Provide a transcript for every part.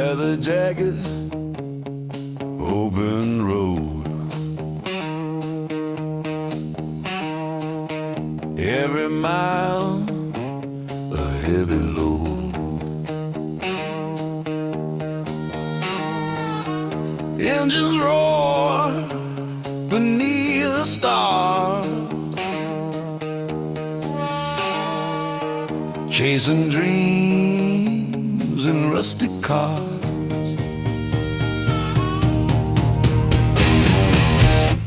leather jacket, open road. Every mile a heavy load. Engines roar beneath the stars, chasing dreams in rustic cars.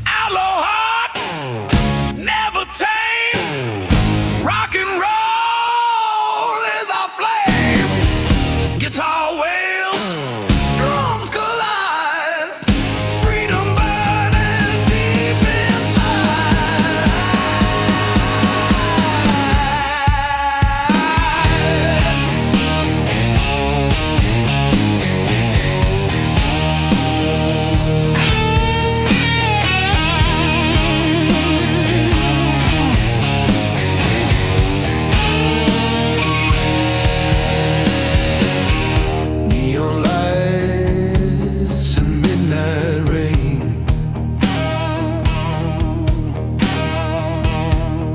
Outlaw heart, never tame. Rock and roll is our flame. Guitar wails, drums collide. Freedom burning deep inside. Neon lights and midnight rain.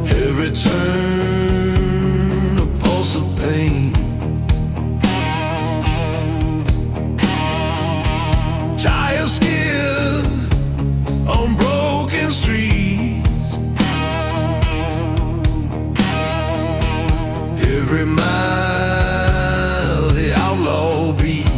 Every turn a pulse of pain. Tire skid on broken streets. Every mile the outlaw beats.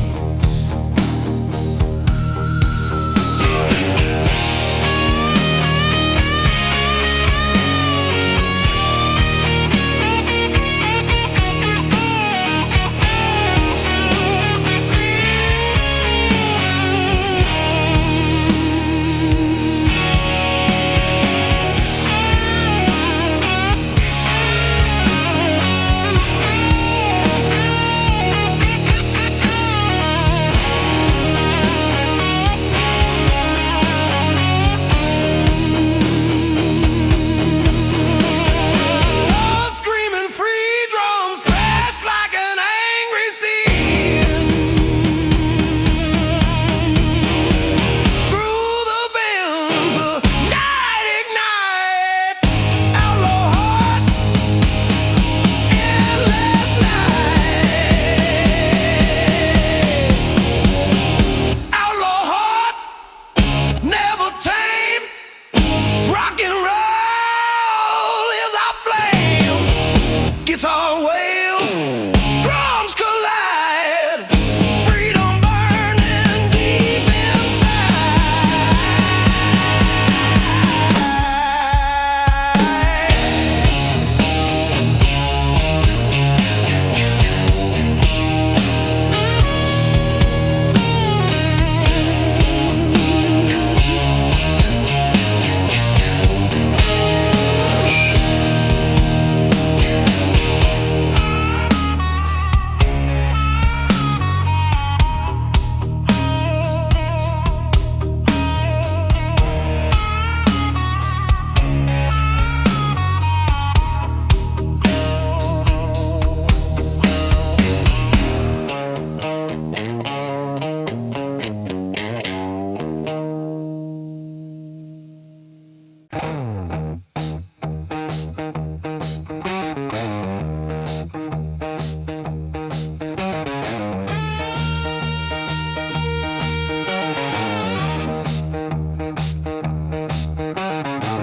Screaming free drums crash like an angry sea. Through the bends, the night ignites. Outlaw heart, endless night. Outlaw heart, never tame. Rock and roll is our flame. Guitar wails, drums collide. Freedom burning deep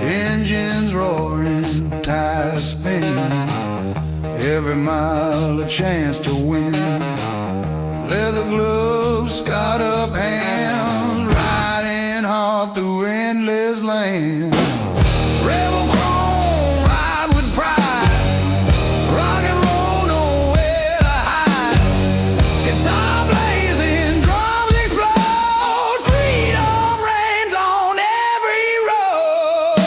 engines roaring, tires spinning. Every mile a chance to win. Leather gloves, scarred up hands, riding hard through endless land. Rebel chrome, ride with pride. Rock and roll, nowhere to hide. Guitar blazing, drums explode. Freedom reigns on every road.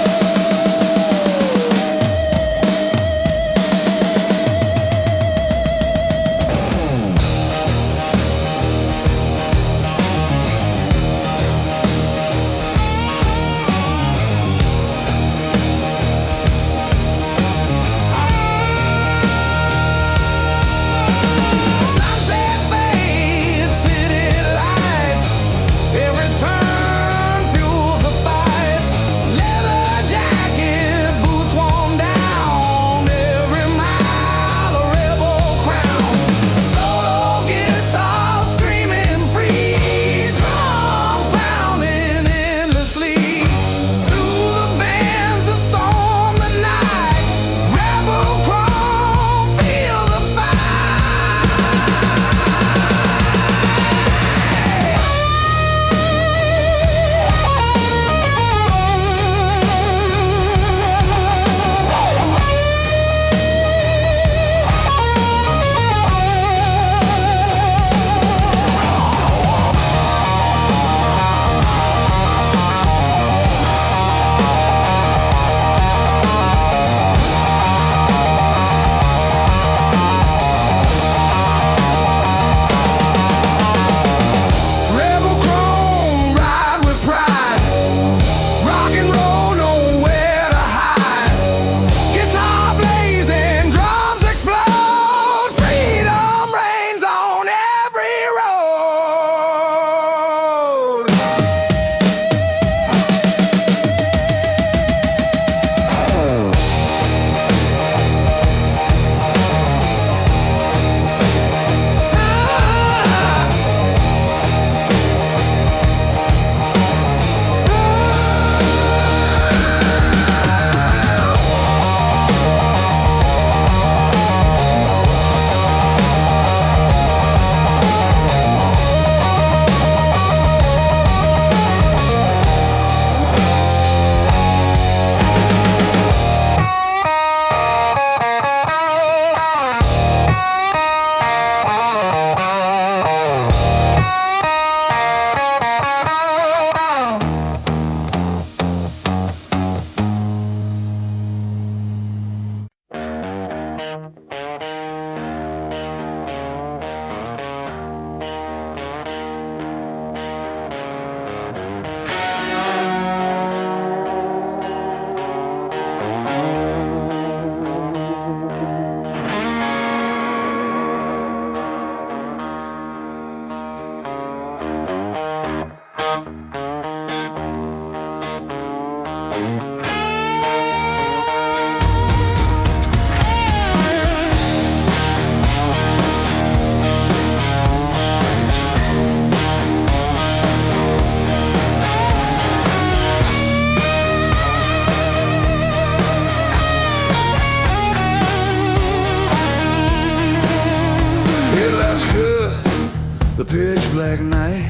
black night.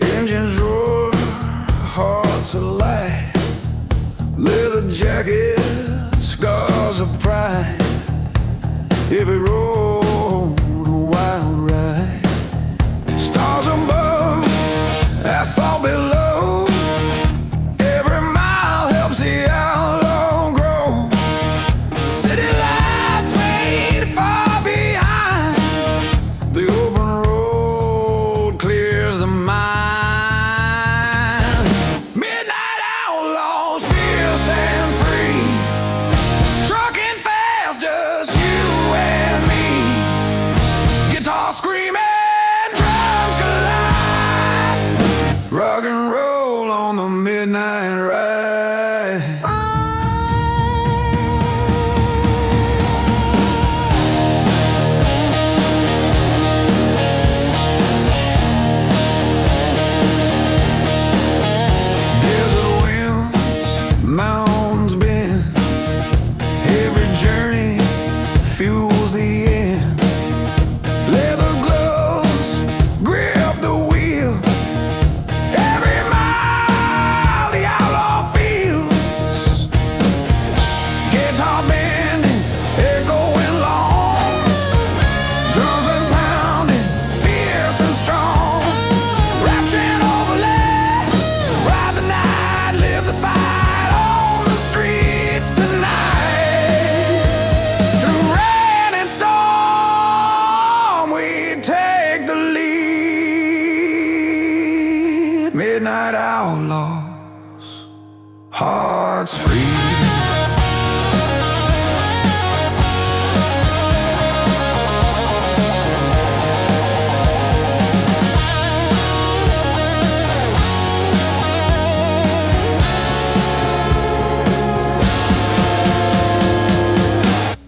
Engines roar, hearts alight. Leather jacket, scars of pride. Every road a wild ride. Stars above, asphalt below. Every mile helps the outlaw grow. City lights fade far behind. The open road clears the mind. Midnight outlaws, fierce and free. Trucking fast, just you and me. Guitar screaming, drums collide. Rock and roll on the midnight ride. Desert winds, mountains bend. Every journey fuels the end. Leather gloves grip the wheel. Every mile the outlaw feels. Guitar bending, echoing long. Drums and pounding, fierce and strong. Rapturing overlay, ride the night, live the fight on the streets tonight. Through rain and storm, we take the lead. Midnight outlaws, hearts free.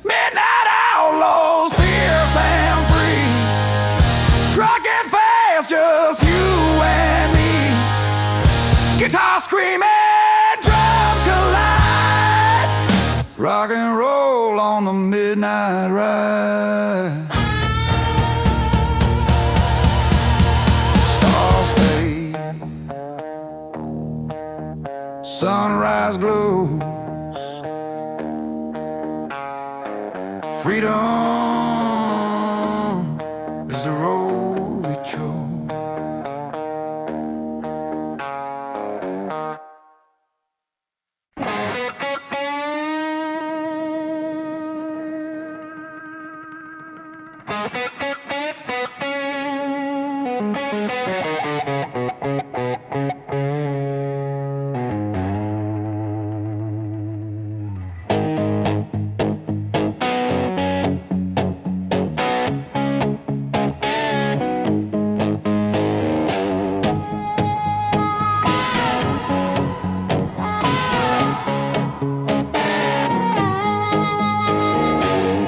Midnight outlaws, fierce and free. Trucking fast, just you and me. Guitar screaming, drums collide. Rock and roll on the midnight ride. Stars fade, sunrise glows. Freedom is the road we chose.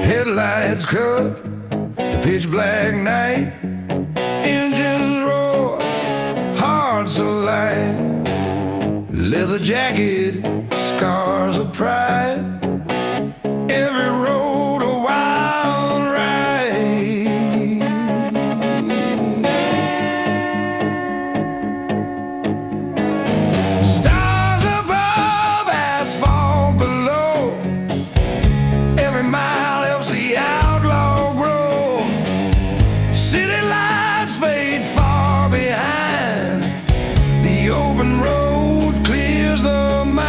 Headlights cut the pitch black night. Engines roar, hearts alight. Leather jacket, scars of pride. Every road a wild ride. Stars above, asphalt below. Every mile helps the outlaw grow. City lights fade far behind. The open road clears the mind.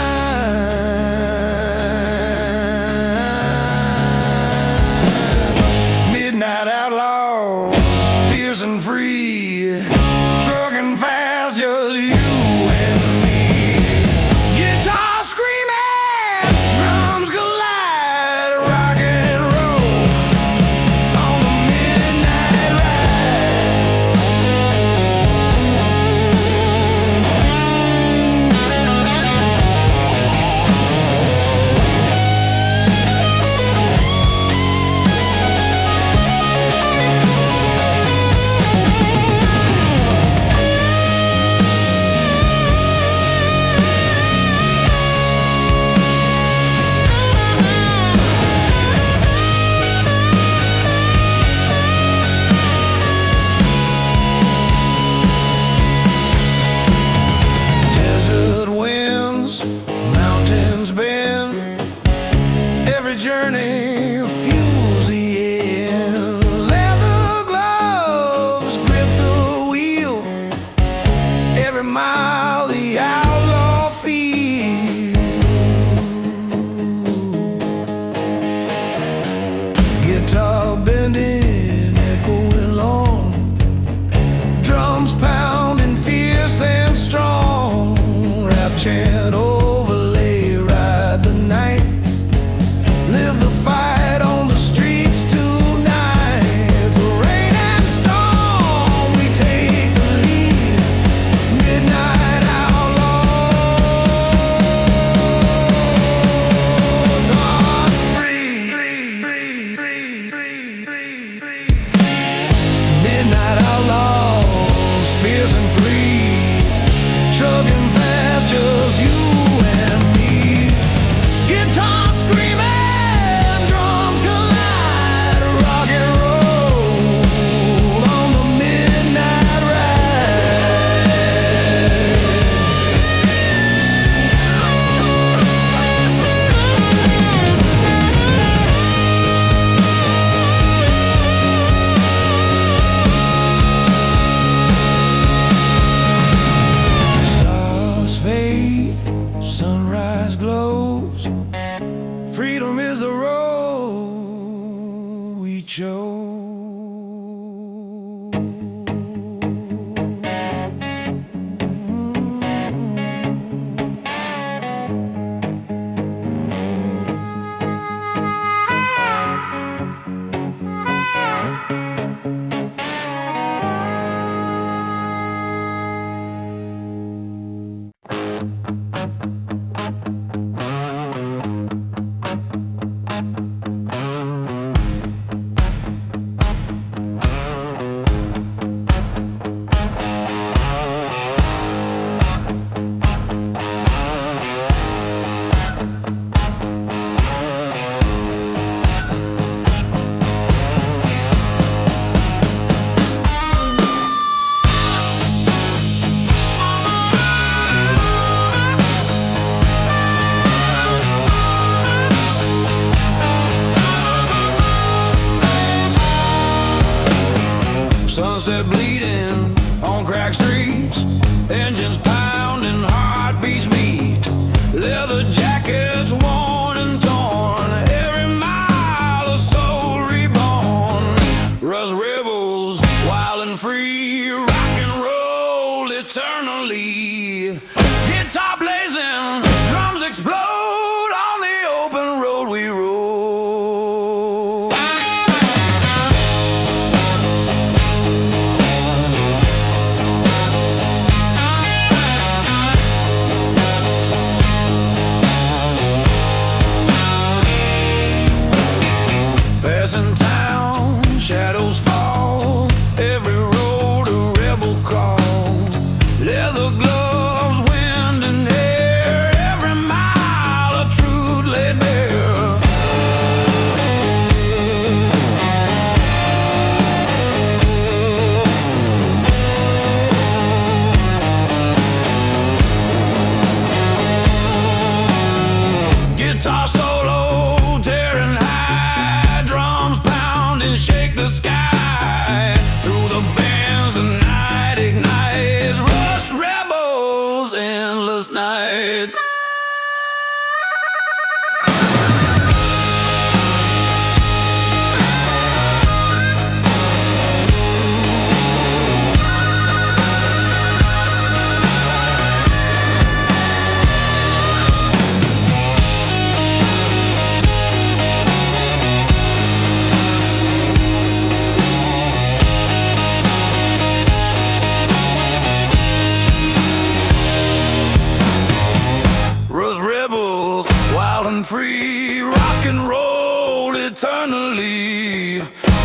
midnight outlaws, fierce and free, chugging fast, just you and me. Guitar screaming, drums collide, rock and roll on the midnight ride. Stars fade, sunrise glows. Freedom is the road we chose. Sunset bleeding on cracked streets, engines pounding, heartbeats meet, leather jackets worn and torn, every mile a soul reborn. Rust rebels, wild and free, rock and roll eternally. Guitar blazing, drums explode on the open road we roll. Passing town, shadows fall, every road a rebel call. Leather gloves, wind and air, every mile a truth laid bare. Guitar solo, tearing high, drums pounding, shake the sky. Through the bands the night ignites, rust rebels, endless nights. Rust rebels, wild and free, rock and roll eternally.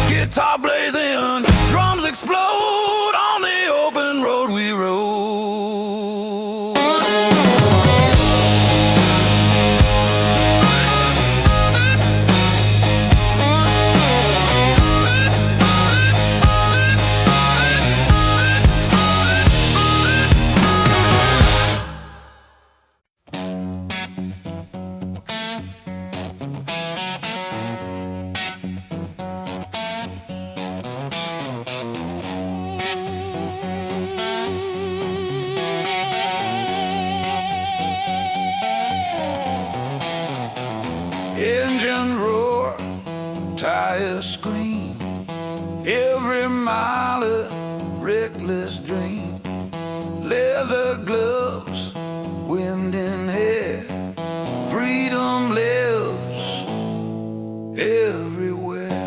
Guitar blazing, drums explode on the open road we roll. Engine roar, tires scream, every mile a reckless dream. Leather gloves, wind in hair, freedom lives everywhere.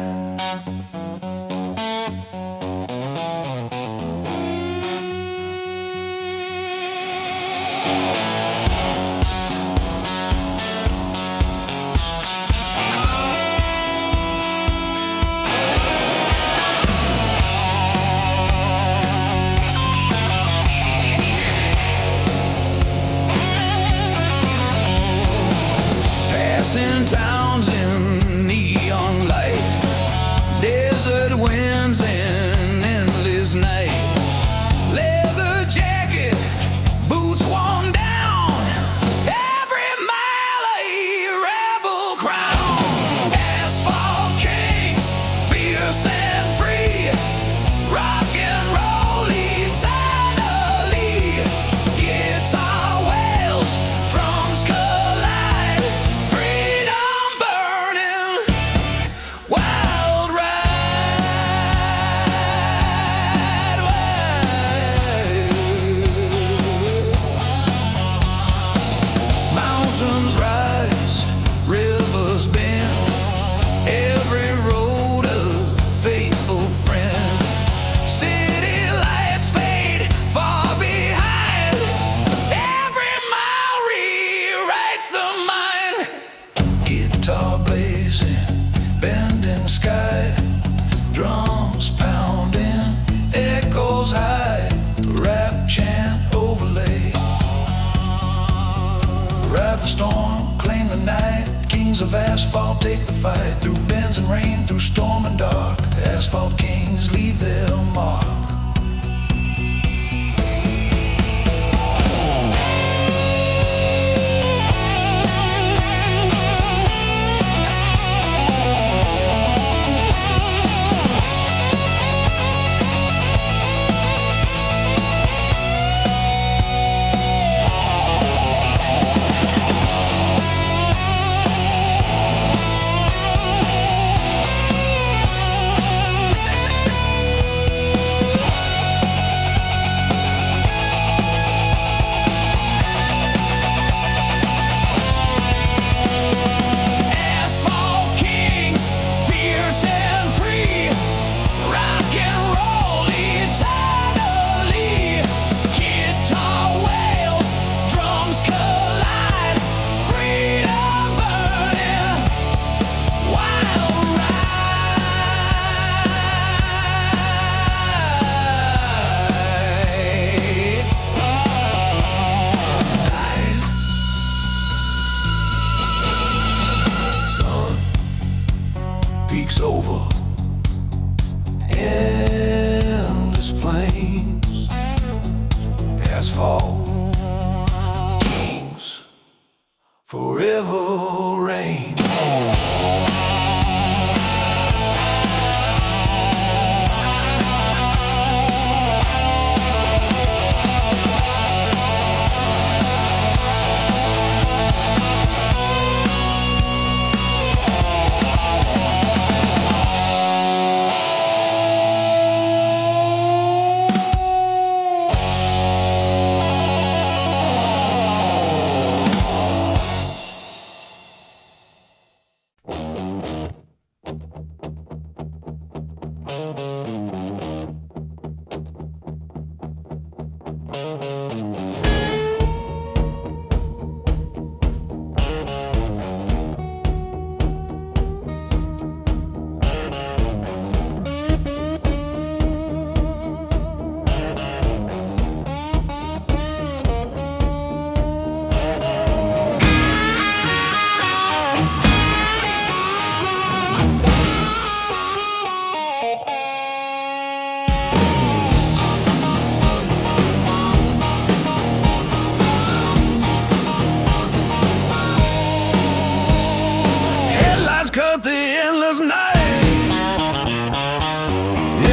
Headlights cut the endless night.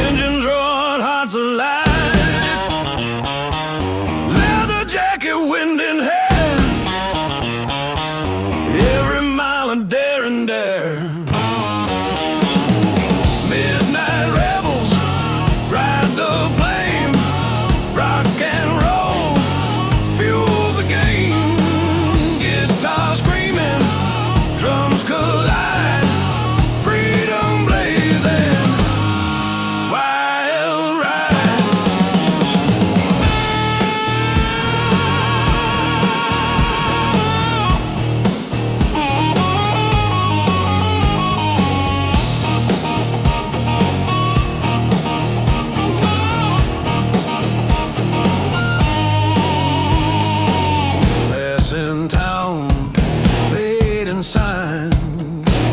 Engines roaring, hearts alive. Leather jacket, wind in hair. Every mile a dare and dare. Midnight rebels ride the flame. Rock and roll fuels the game. Guitar screaming, drums collide, freedom blazing, wild ride. Passing town, fading signs.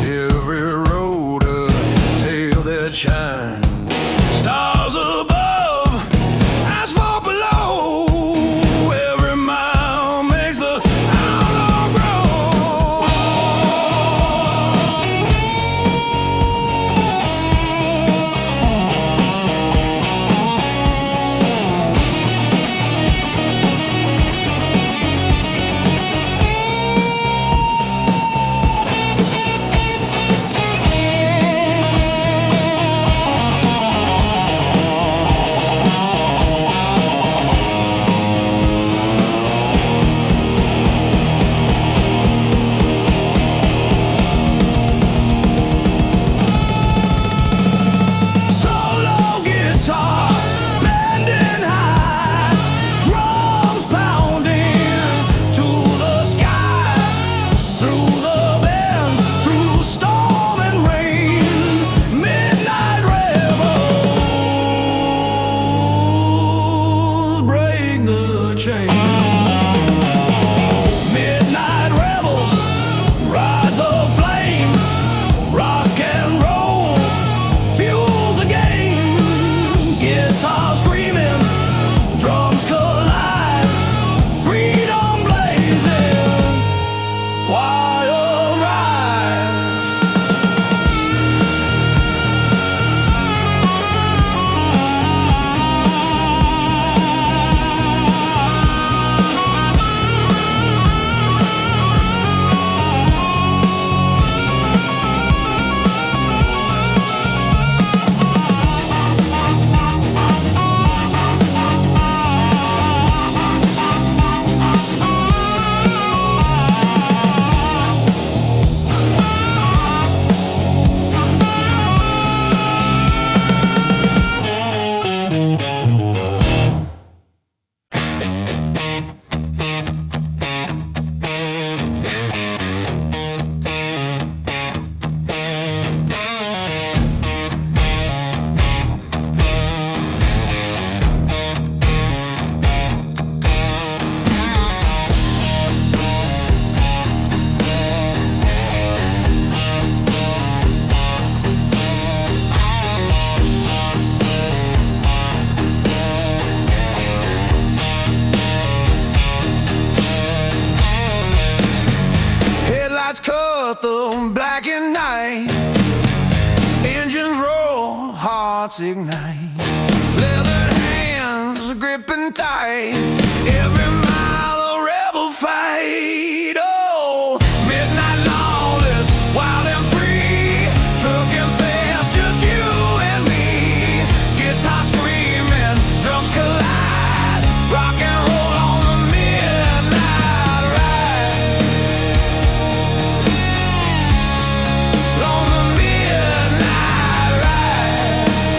Every road a tale that shines. Stars above, asphalt below. Every mile makes the outlaw grow. Solo guitar, bending high, drums pounding to the sky. Through the bends, through storm and rain, midnight rebels break the chain. Midnight rebels ride the flame. Rock and roll fuels the game. Guitar screaming, drums collide, freedom blazing, wild ride. Headlights cut the black and night. Engines roar, hearts ignite. Leathered hands gripping tight. Every mile a rebel fight. Oh, midnight lawless, wild and free. Trucking fast, just you and me. Guitar screaming, drums collide. Rock and roll on the midnight ride. On the midnight ride.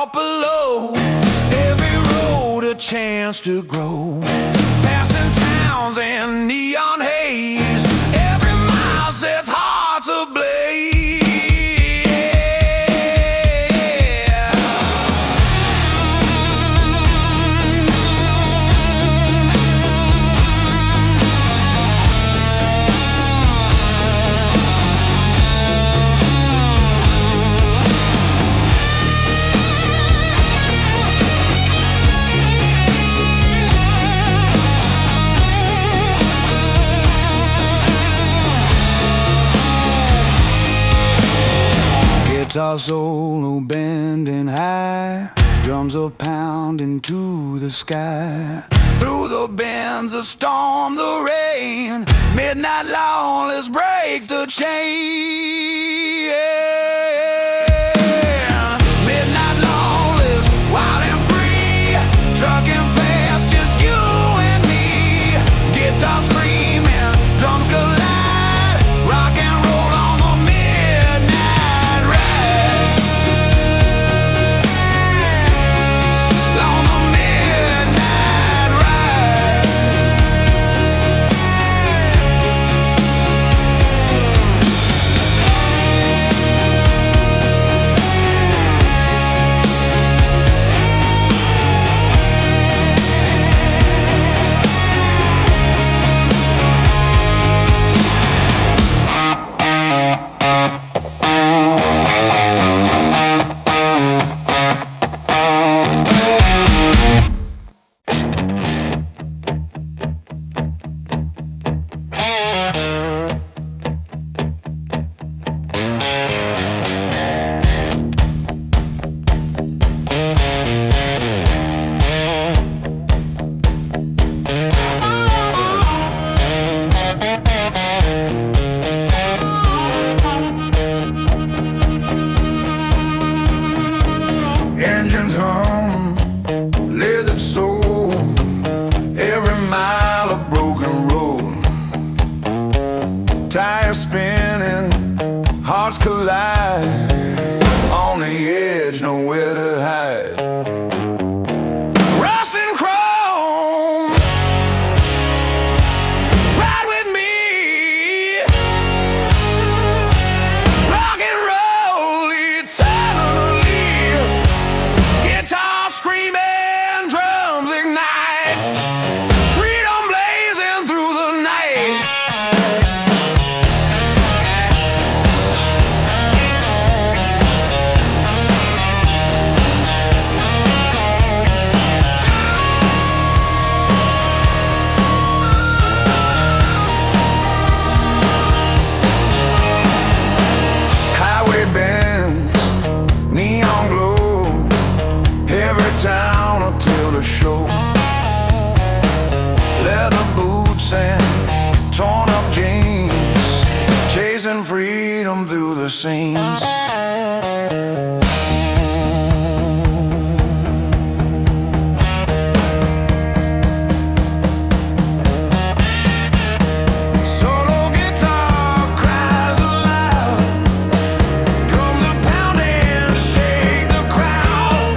walk below. Every road a chance to grow. Passing towns and neon haze. Every mile sets hearts ablaze. Guitar solo bending high, drums are pounding to the sky. Through the bends, the storm, the rain, midnight lawless break the chain. Midnight lawless, wild and free, trucking fast, just you and me. Guitar screaming, drums collide, rock and roll on the midnight ride. On the midnight ride. Engines hum, leathered soul, every mile a broken road. Tires spinning, hearts collide, on the edge, nowhere to hide. Rust and chrome, ride with me. Rock and roll eternally. Guitar screaming, drums ignite, freedom blazing through the night. Highway bends, neon glow, every town until the show. Leather boots and torn up jeans, chasing freedom through the scenes. Solo guitar cries aloud, drums are pounding, shake the crowd.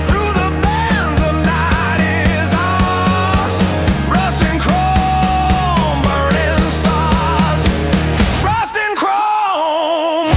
Through the bands, the night is ours. Rust and chrome, burning stars. Rust and chrome.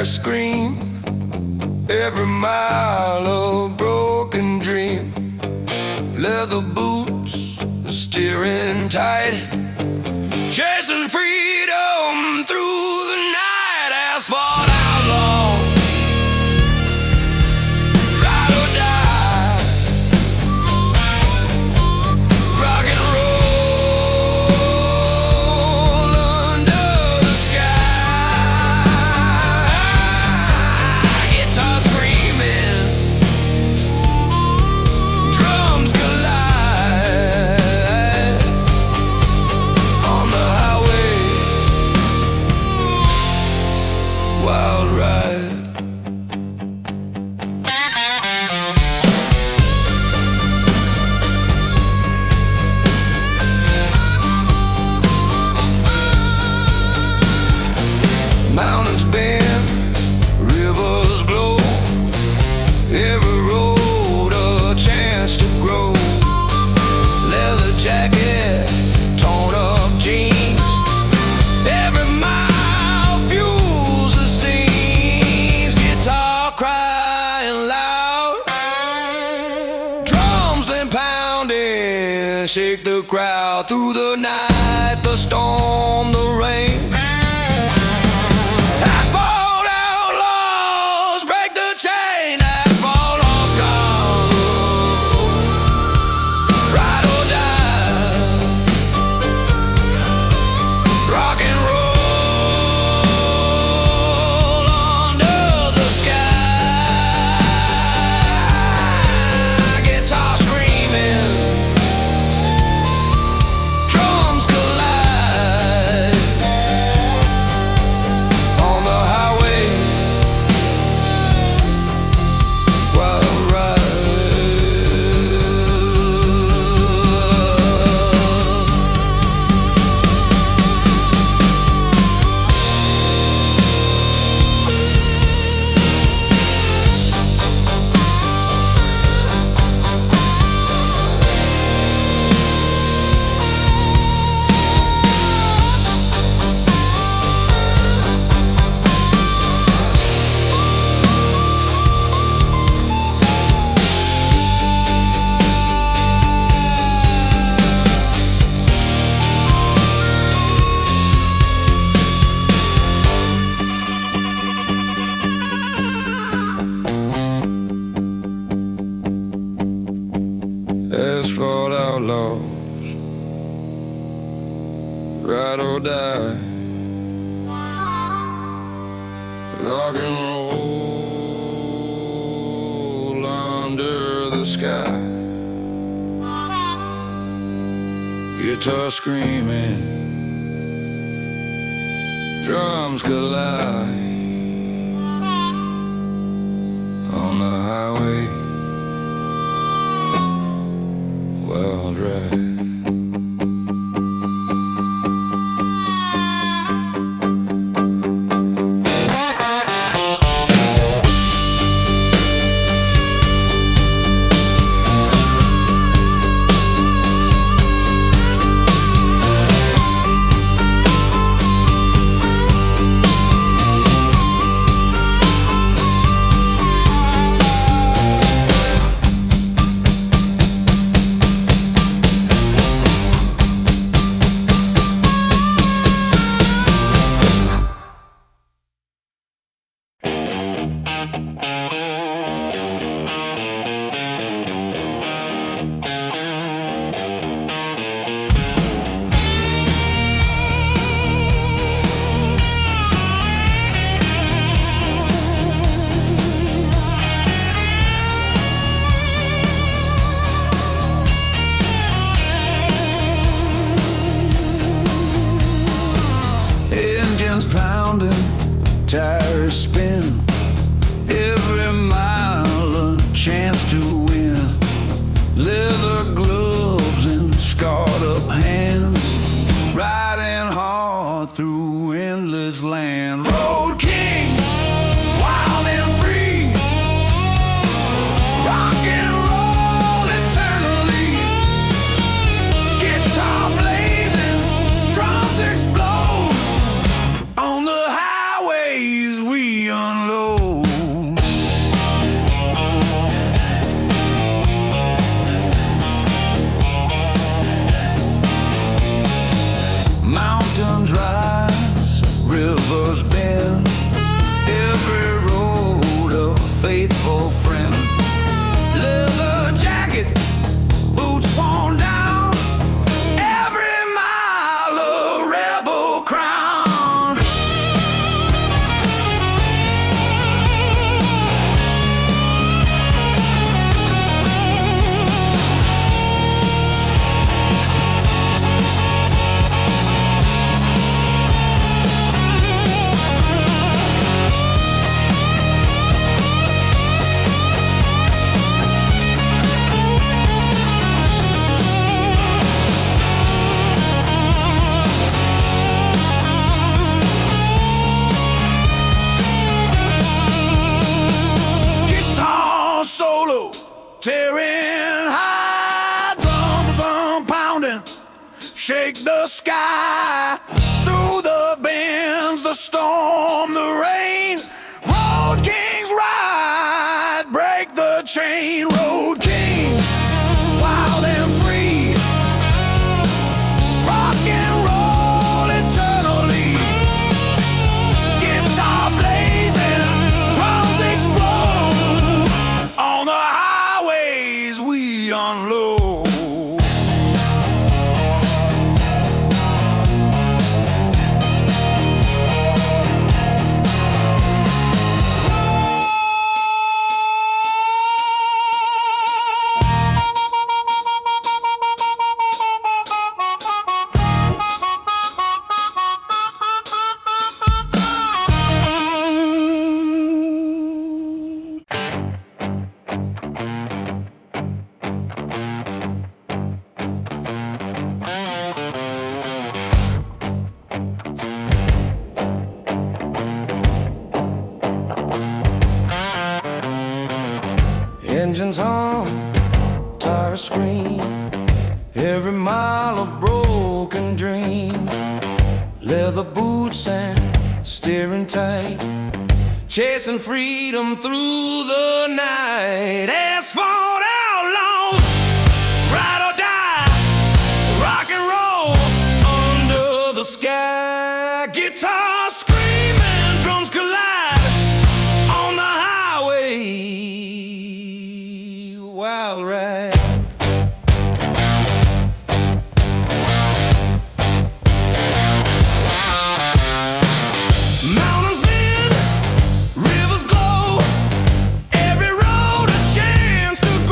tires scream, every mile a broken dream. Leather boots steering tight, chasing freedom through the night. Asphalt outlaw, ride or die, rock and roll under the sky. Guitar screaming, drums collide on the highway, wild ride. Mountains bend, rivers glow, every road a chance to grow. Leather jacket, torn up jeans, every mile fuels the scenes. Guitar crying loud, drums and pounding, shake the crowd through the night, the storm, the rain. Asphalt outlaws break the chain, asphalt outlaws, ride or die, rock and roll under the sky. Guitar screaming, drums collide on the highway, wild ride. Asphalt outlaws, ride or die, rock and roll under the sky. Guitar screaming, drums collide on the highway, wild ride. Tires spin, every mile a chance to win. Leather gloves and scarred up hands, riding hard through endless land. Road kings, wild and free, rock and roll eternally. Guitar blazing, drums explode on the highways we unload. rise, rivers bend, every road a faithful friend. Leather jacket, boots worn down, every mile a rebel crown. Solo, tearing high, drums pounding, shake the sky. Through the bends, the storm, the rain. Road kings ride, break the chain. Road kings, wild and free. Rock and roll eternally. Guitar blazing, drums explode. On the highways we unload. Engines hum, tires scream, every mile a broken dream. Leather boots and steering tight, chasing freedom through the night. Asphalt outlaws, ride or die, rock and roll under the sky. Guitar screaming, drums collide on the highway. Wild ride. Mountains bend, rivers glow, every road a chance to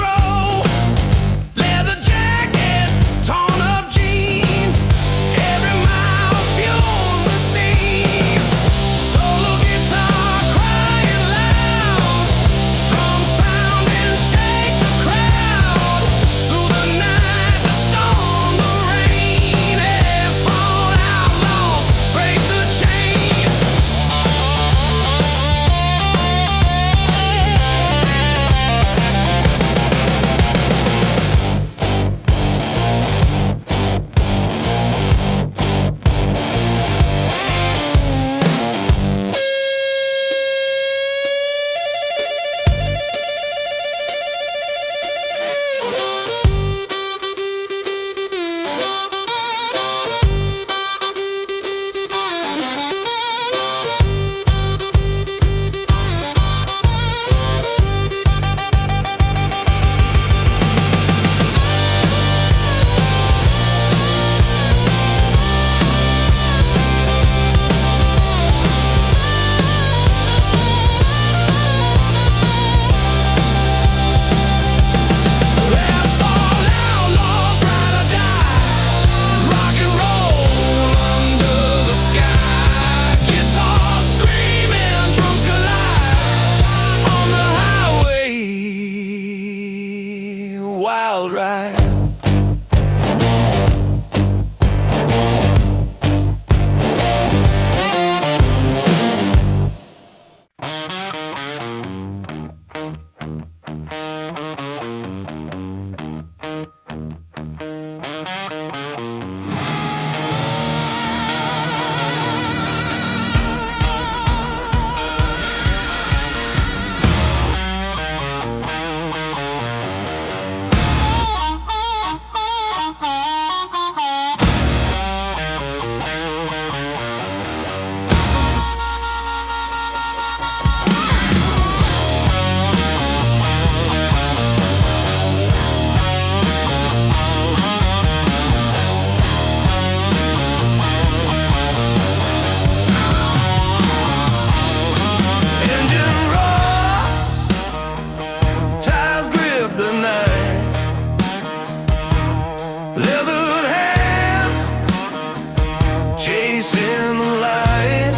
chasing the light.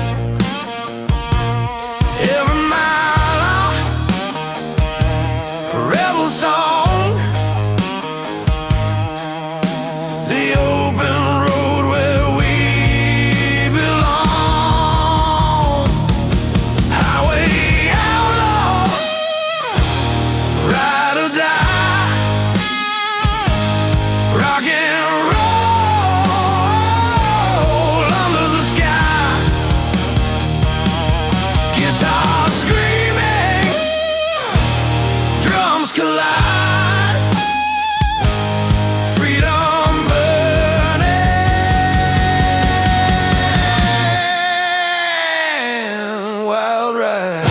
Every mile a rebel song, the open road where we belong. Highway outlaws, ride or die, rock and roll under the sky. Guitar screaming, drums collide, freedom burning, wild ride.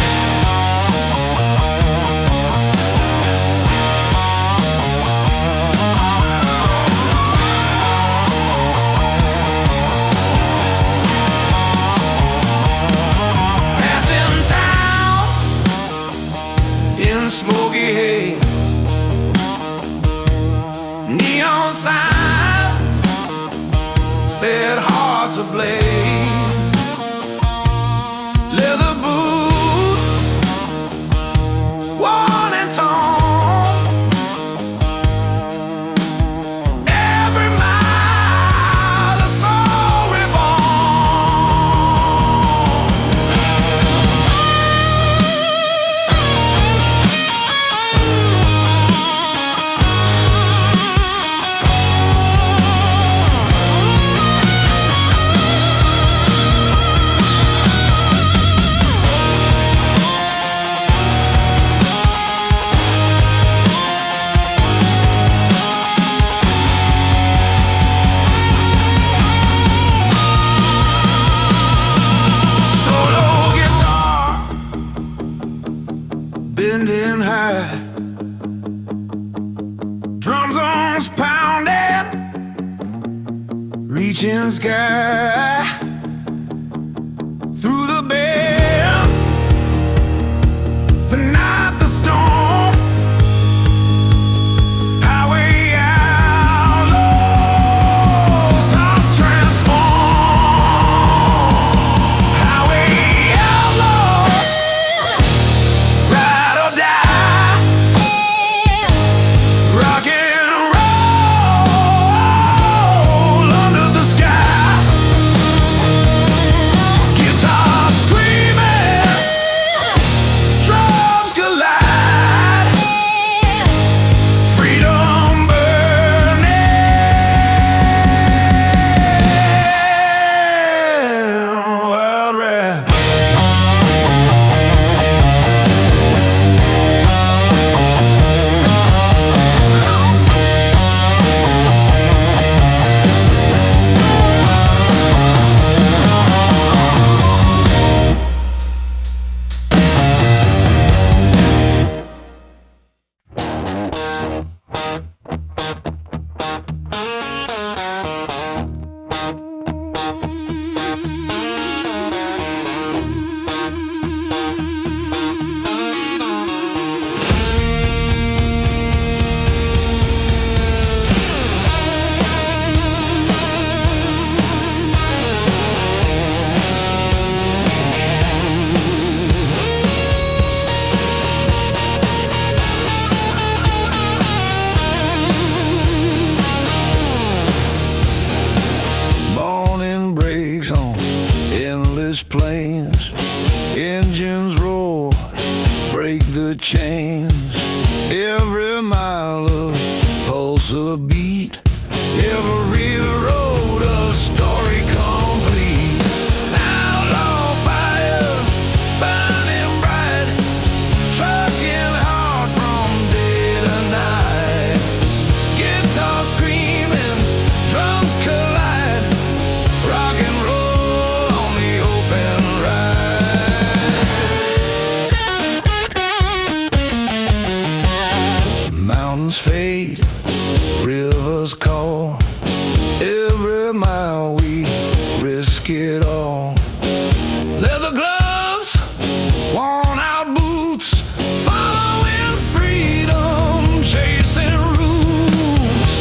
Passing towns in smoky haze, neon signs set hearts ablaze. Leather boots, worn and torn, every mile a soul reborn. Solo guitar, bending high, drums on pounding, reaching sky. Through the bends, the night, the storm, highway outlaws, hearts transform. Highway outlaws, ride or die, rock and roll under the sky. Guitar screaming, drums collide, freedom burning, wild ride. Morning breaks on endless plains, engines roar, break the chains. Every mile a pulse, a beat, every road a story complete. Outlaw fire, burning bright, trucking hard from day to night. Guitar screaming, drums collide, rock and roll on the open ride. Mountains fade, rivers call, every mile we risk it all. Leather gloves, worn out boots, following freedom, chasing roots.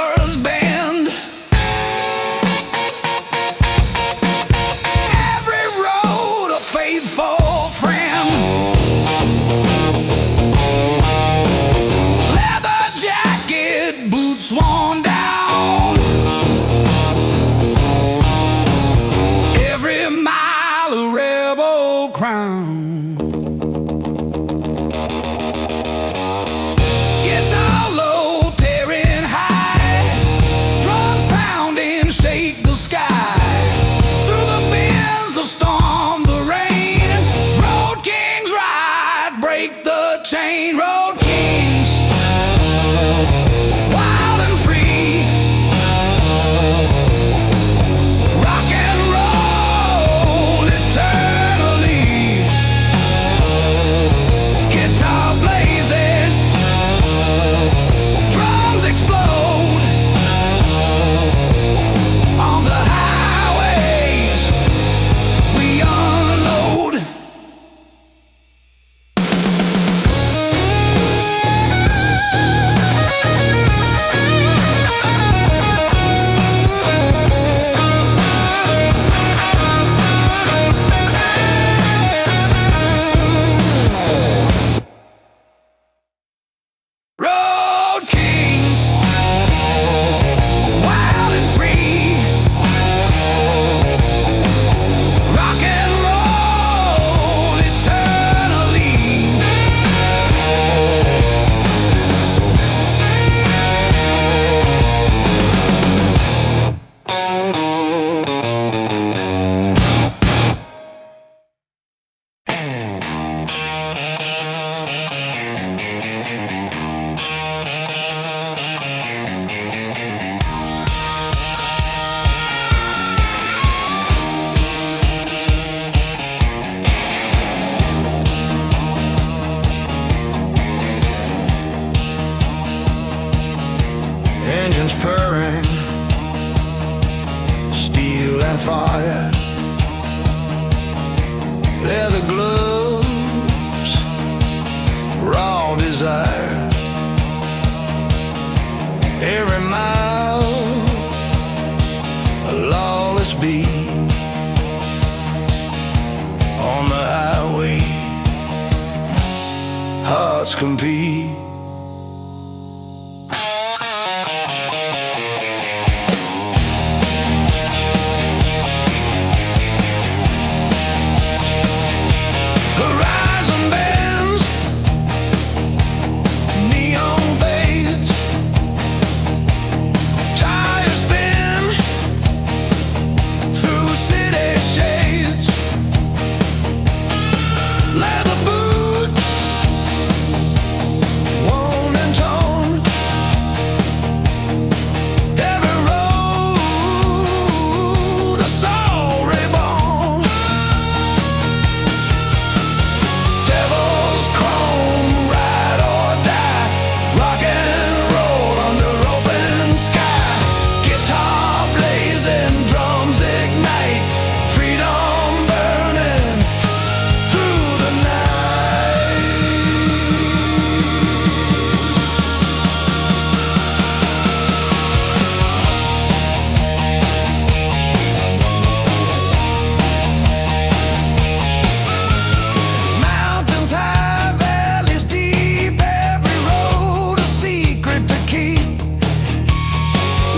drummer's band. Every road a faithful friend. Leather jacket, boots worn down. Every mile a rebel crown. Guitar low, tearing high. Drums pounding, shake the sky. Through the winds, the storm, the rain. Road kings ride, break the chain. Road kings, wild and free. Rock and roll eternally. Guitar blazing, drums explode. On the highways we unload. Road kings, wild and free. Rock and roll eternally. Engines purring, steel and fire. Leather gloves, raw desire. Every mile, a lawless beat. On the highway, hearts compete. Horizon bends, neon fades, tires spin through city shades. Leather boots, worn and torn. Every road a soul reborn. Devil's chrome, ride or die. Rock and roll under open sky. Guitar blazing, drums ignite. Freedom burning through the night. Mountains high, valleys deep. Every road a secret to keep.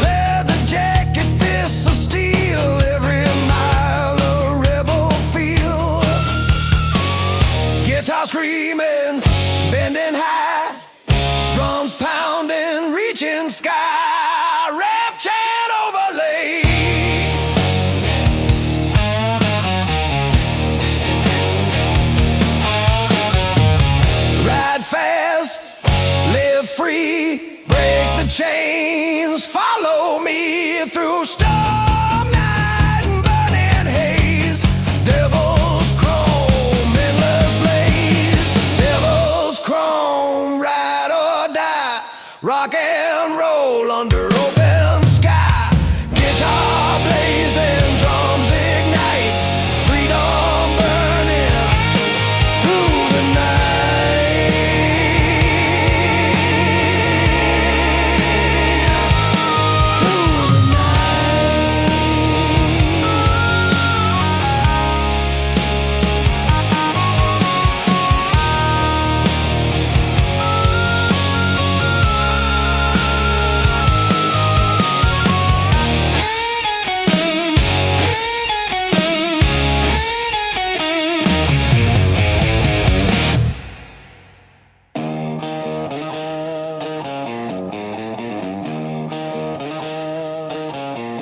Leather jacket, fists of steel. Every mile a rebel feel. Guitar screaming, bending high. Drums pounding, reaching sky. Rap chant overlay. Ride fast, live free, break the chains. Follow me through storm night and burning haze. Devil's chrome, endless blaze. Devil's chrome, ride or die. Rock and roll under open sky. Guitar blazing, drums ignite. Freedom burning through the night.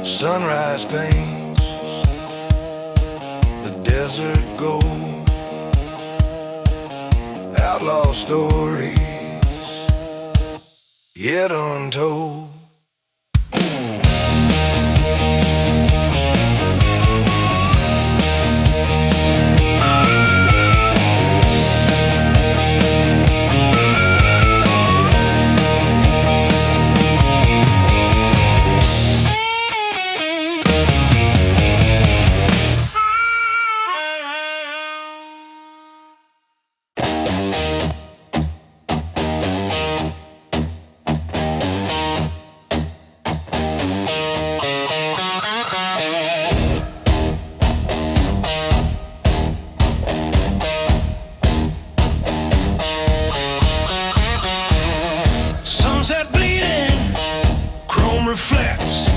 Sunrise paints the desert gold, outlaw stories yet untold. Sunset bleeding, chrome reflects.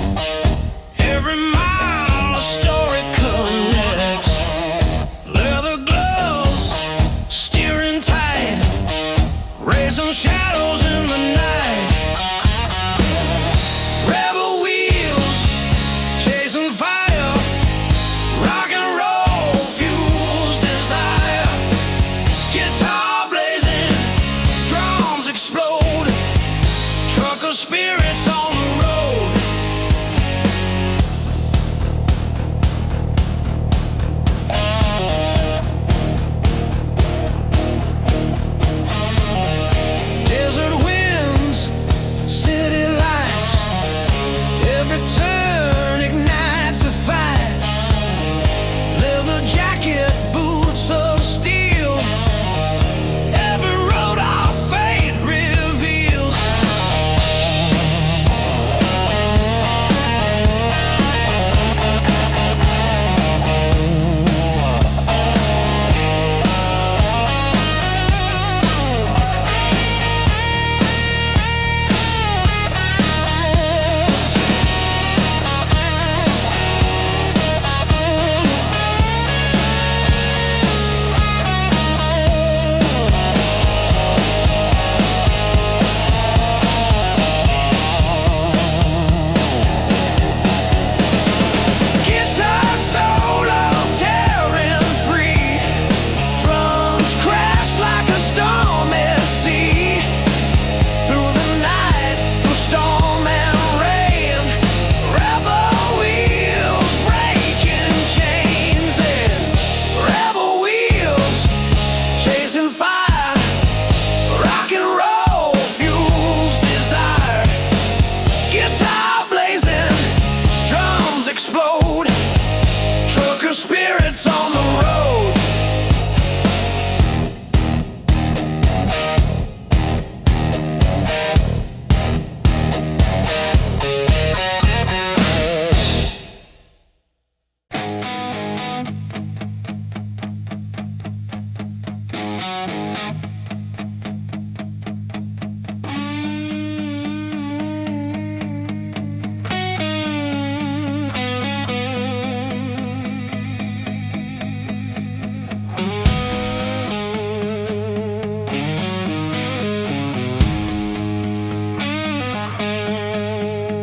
Every mile a story connects. Leather gloves, steering tight, raising shadows in the night. Rebel wheels, chasing fire, rock and roll fuels desire. Guitar blazing, drums explode, trucker spirits on the road. Desert winds, city lights, every turn ignites the fights. Leather jacket, boots of steel, every road our fate reveals. Guitar solo tearing free, drums crash like a stormy sea. Through the night, through storm and rain, rebel wheels breaking chains, and rebel wheels chasing fire. Rock and roll fuels desire. Guitar blazing, drums explode, trucker spirits on the road.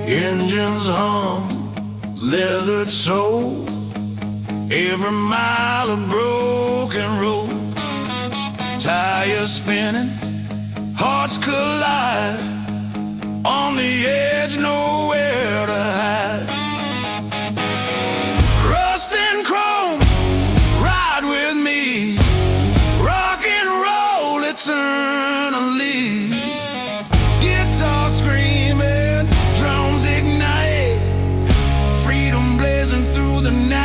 Engines hum, leathered soul, every mile a broken road. Tires spinning, hearts collide, on the edge, nowhere to hide. Rust and chrome, ride with me, rock and roll eternally. Guitar screaming, drums ignite, freedom blazing through the night.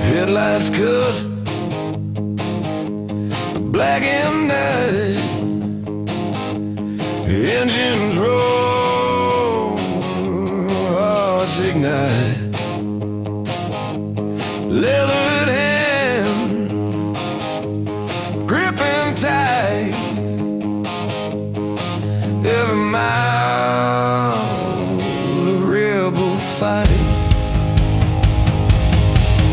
Headlights cut black and night, engines roll, hearts ignite, leathered hand gripping tight, every mile a rebel fighting.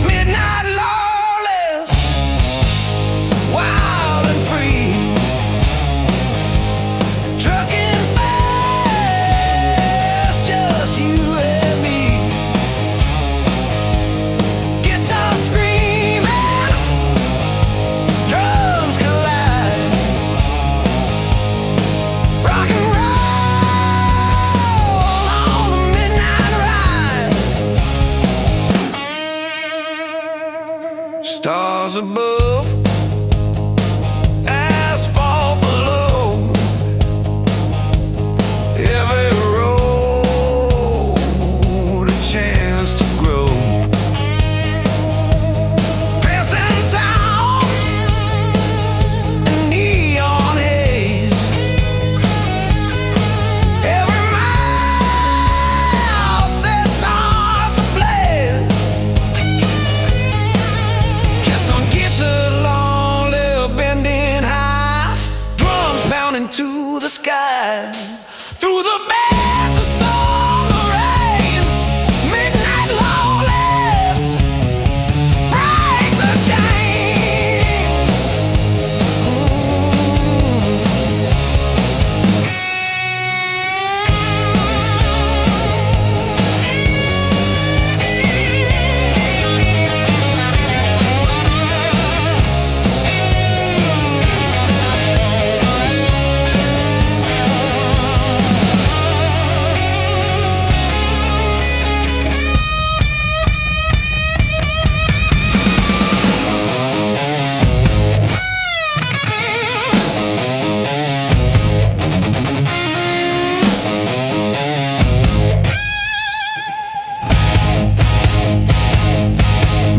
Midnight lawless, wild and free, trucking fast, just you and me. Guitar screaming, drums collide, rock and roll on the midnight ride. Stars above, asphalt below, every road a chance to grow. Passing towns in neon haze, every mile sets hearts ablaze. Kiss on guitar, long lip bending high, drums pounding to the sky. Through the bands of storm or rain, midnight lawless, break the chain.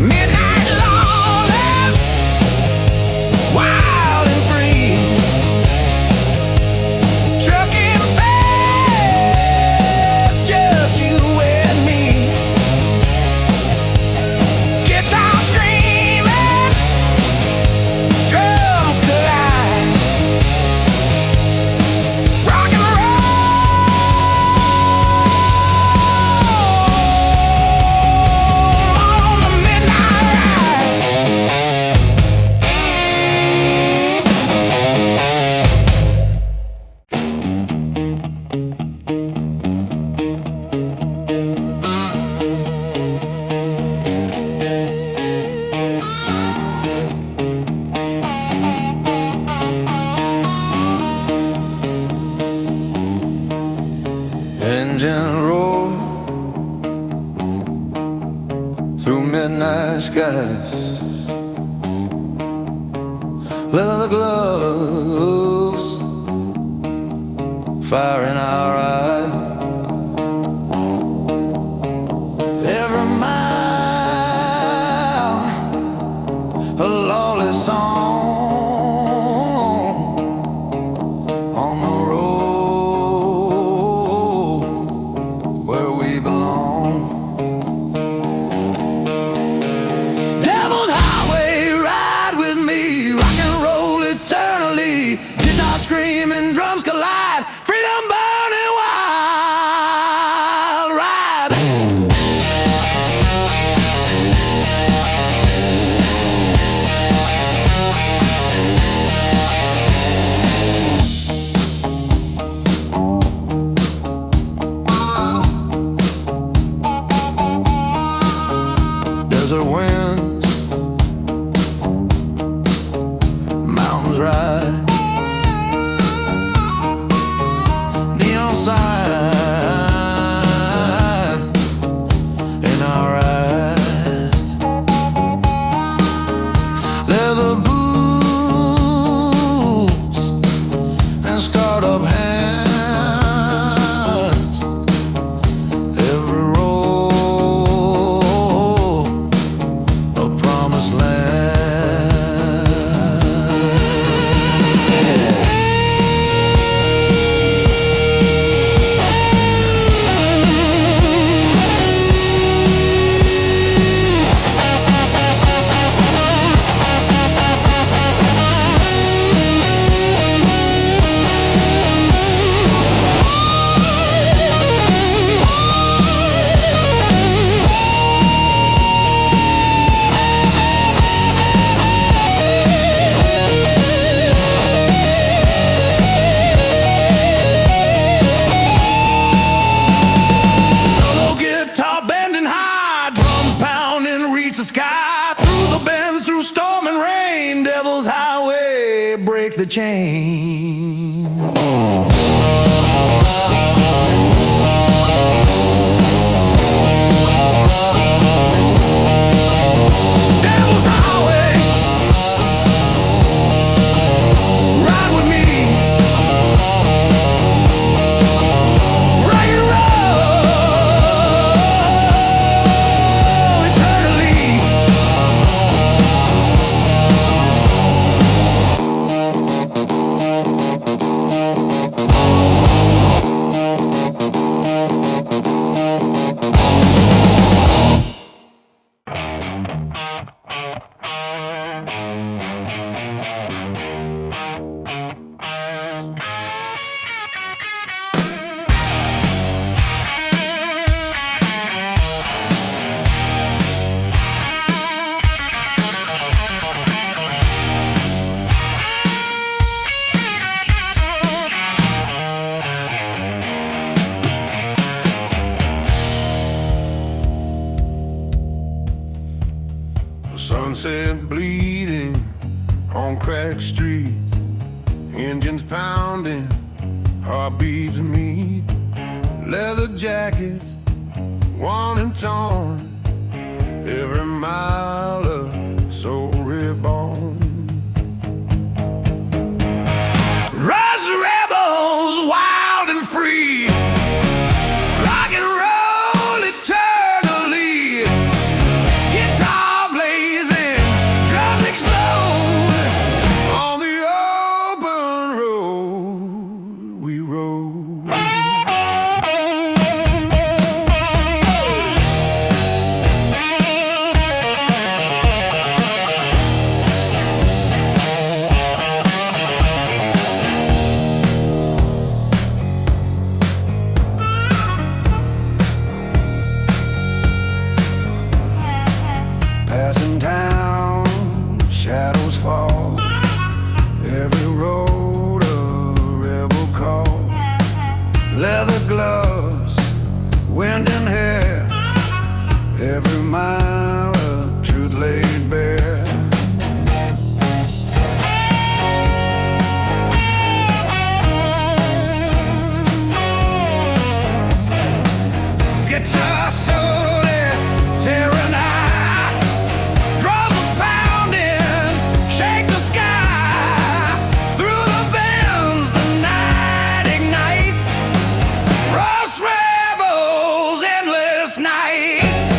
Midnight lawless, wild and free, trucking fast, just you and me. Guitar screaming, drums collide, rock and roll on the midnight ride. Engine roar through midnight skies, leather gloves, fire in our eyes, every mile a lawless song on the road where we belong. Devil's Highway, ride with me, rock and roll eternally. Guitar screaming, drums collide, freedom burning wild ride. Desert winds, mountains ride, neon sign in our eyes, leather boots and scarred up hands, every road a break the chain. Devil's Highway, ride with me. Rock and roll eternally. Sunset bleeding on cracked streets, engines pounding, heartbeats meet, leather jackets worn and torn, every mile of soul reborn. Rise rebels, wild and free, rock and roll eternally. Guitar blazing, drums explode. On the open road we rode. Passing town, shadows fall. Every road a rebel call. Leather gloves, wind and hair. Every mile of truth laid bare. Guitar solo, tearing high. Drums pounding, shake the sky. Through the bends, the night ignites. Rust rebels, endless nights.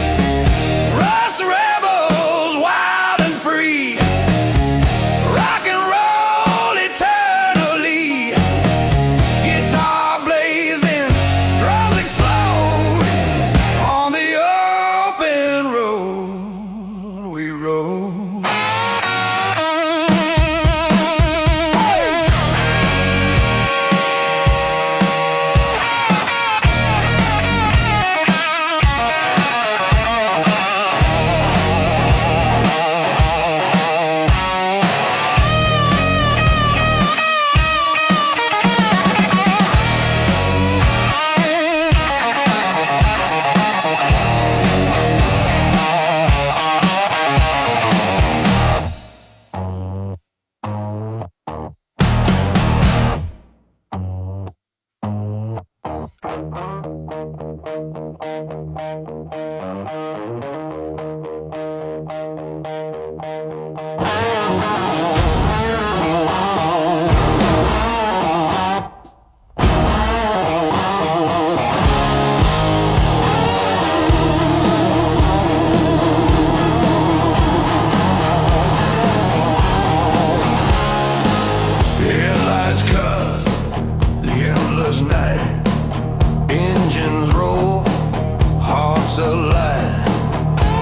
Rust rebels, wild and free. Rock and roll eternally. Guitar blazing, drums explode. On the open road we rode. Headlights cut the endless night. Engines roll, hearts alight.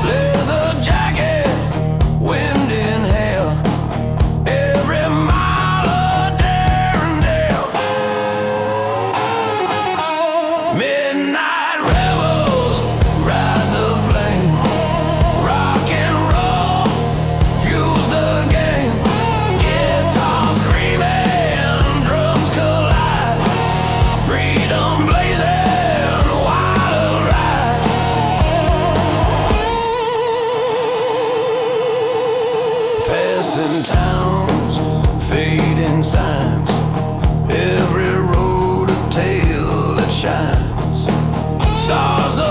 Leather jacket, wind in hail. Every mile of daring dale. Midnight rebels, ride the flame. Rock and roll, fuels the game. Guitar screaming, drums collide. Freedom blazing, wild ride. Passing towns, fading signs. Every road a tale that shines. Stars